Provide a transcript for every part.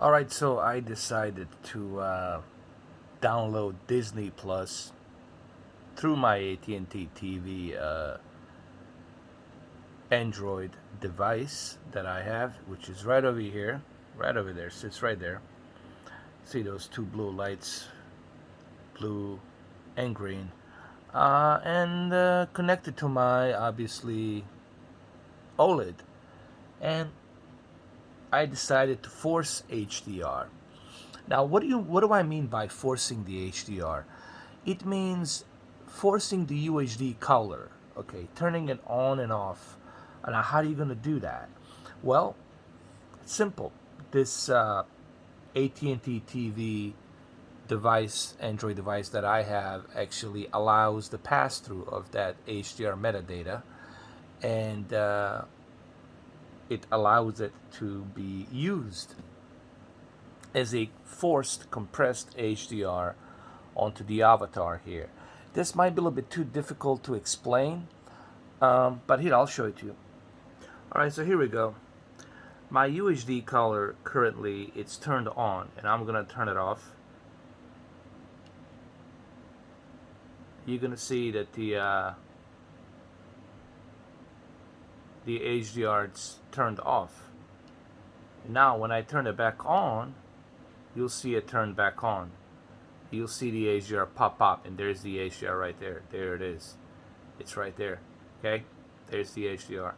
Alright, so I decided to download Disney Plus through my AT&T TV Android device that I have, which is right over here, right over there, sits right there. See those two blue lights, blue and green, and connected to my, obviously, OLED. And I decided to force HDR. Now, what do I mean by forcing the HDR? It means forcing the UHD color, okay, turning it on and off. Now, how are you going to do that? Well, it's simple. This AT&T TV device, Android device that I have, actually allows the pass-through of that HDR metadata, and it allows it to be used as a forced compressed HDR onto the avatar here. This might be a little bit too difficult to explain, but here, I'll show it to you. Alright, so here we go. My UHD color currently, it's turned on, and I'm gonna turn it off. You're gonna see that the HDR is turned off. Now when I turn it back on, you'll see it turn back on. You'll see the HDR pop up, and there's the HDR right there. There it is. It's right there. Okay? There's the HDR.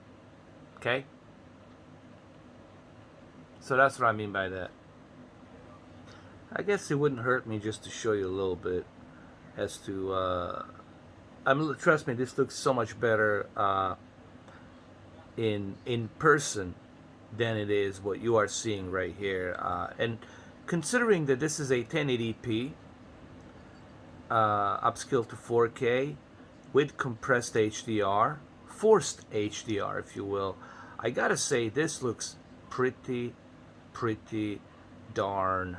Okay? So that's what I mean by that. I guess it wouldn't hurt me just to show you a little bit as to trust me, this looks so much better in person than it is what you are seeing right here. And considering that this is a 1080p upscaled to 4K with compressed HDR, forced HDR, if you will, I gotta say this looks pretty darn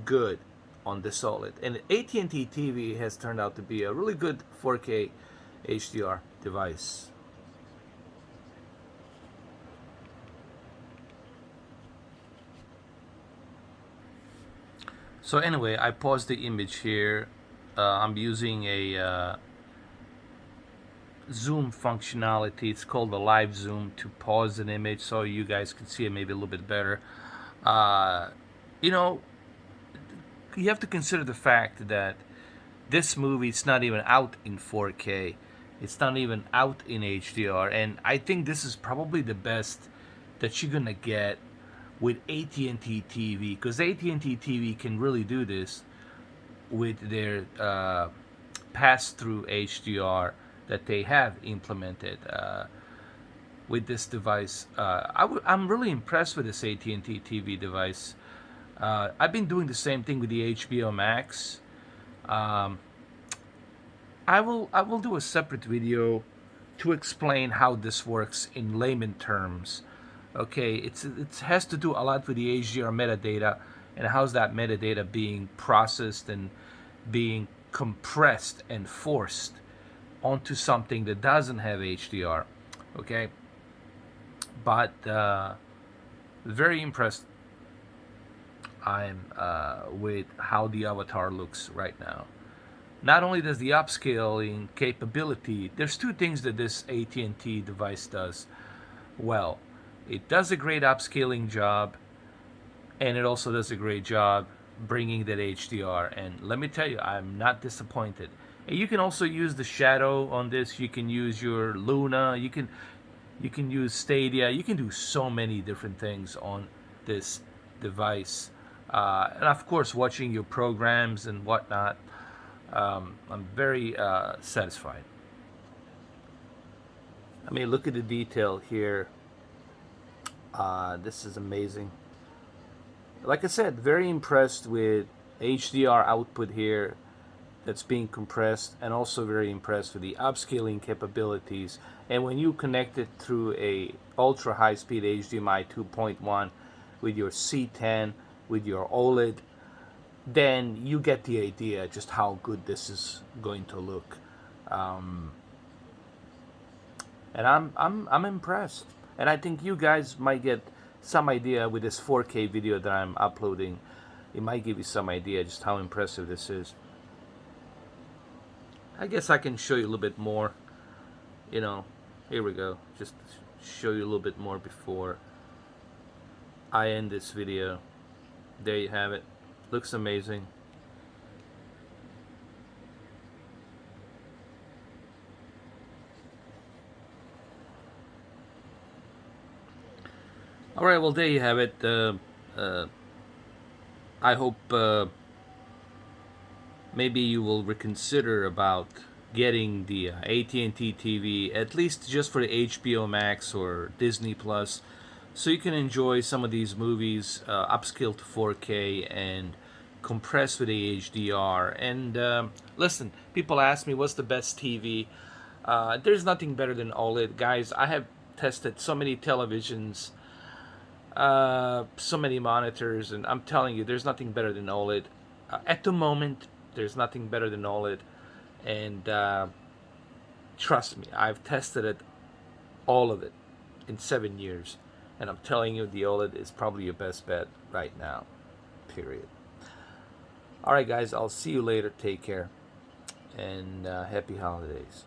good on this OLED. And AT&T TV has turned out to be a really good 4K HDR device. So anyway, I paused the image here. I'm using a zoom functionality. It's called the live zoom to pause an image so you guys can see it maybe a little bit better. You know, you have to consider the fact that this movie is not even out in 4K. It's not even out in HDR, and I think this is probably the best that you're gonna get with AT&T TV, because AT&T TV can really do this with their pass-through HDR that they have implemented with this device. I'm really impressed with this AT&T TV device. I've been doing the same thing with the HBO Max. I will do a separate video to explain how this works in layman terms. Okay, it has to do a lot with the HDR metadata and how's that metadata being processed and being compressed and forced onto something that doesn't have HDR. Okay, but very impressed I'm with how the avatar looks right now. Not only does the upscaling capability, there's two things that this AT&T device does well. It does a great upscaling job, and it also does a great job bringing that HDR. And let me tell you, I'm not disappointed. And you can also use the shadow on this. You can use your Luna. You can use Stadia. You can do so many different things on this device. And of course, watching your programs and whatnot. I'm very satisfied. I mean, look at the detail here. This is amazing. Like I said, very impressed with HDR output here that's being compressed, and also very impressed with the upscaling capabilities. And when you connect it through a ultra high speed HDMI 2.1 with your C10, with your OLED, then you get the idea just how good this is going to look. And I'm impressed, and I think you guys might get some idea with this 4K video that I'm uploading. It might give you some idea just how impressive this is. I guess I can show you a little bit more. You know, here we go. Just show you a little bit more before I end this video. There you have it. Looks amazing. All right, well, there you have it. I hope maybe you will reconsider about getting the AT&T TV, at least just for the HBO Max or Disney Plus, so you can enjoy some of these movies upscaled to 4K and compressed with the HDR. And listen, people ask me what's the best TV. There's nothing better than OLED, guys. I have tested so many televisions, so many monitors, and I'm telling you, there's nothing better than OLED. At the moment, there's nothing better than OLED, and trust me, I've tested it, all of it, in 7 years, and I'm telling you, the OLED is probably your best bet right now, period. All right, guys, I'll see you later. Take care, and happy holidays.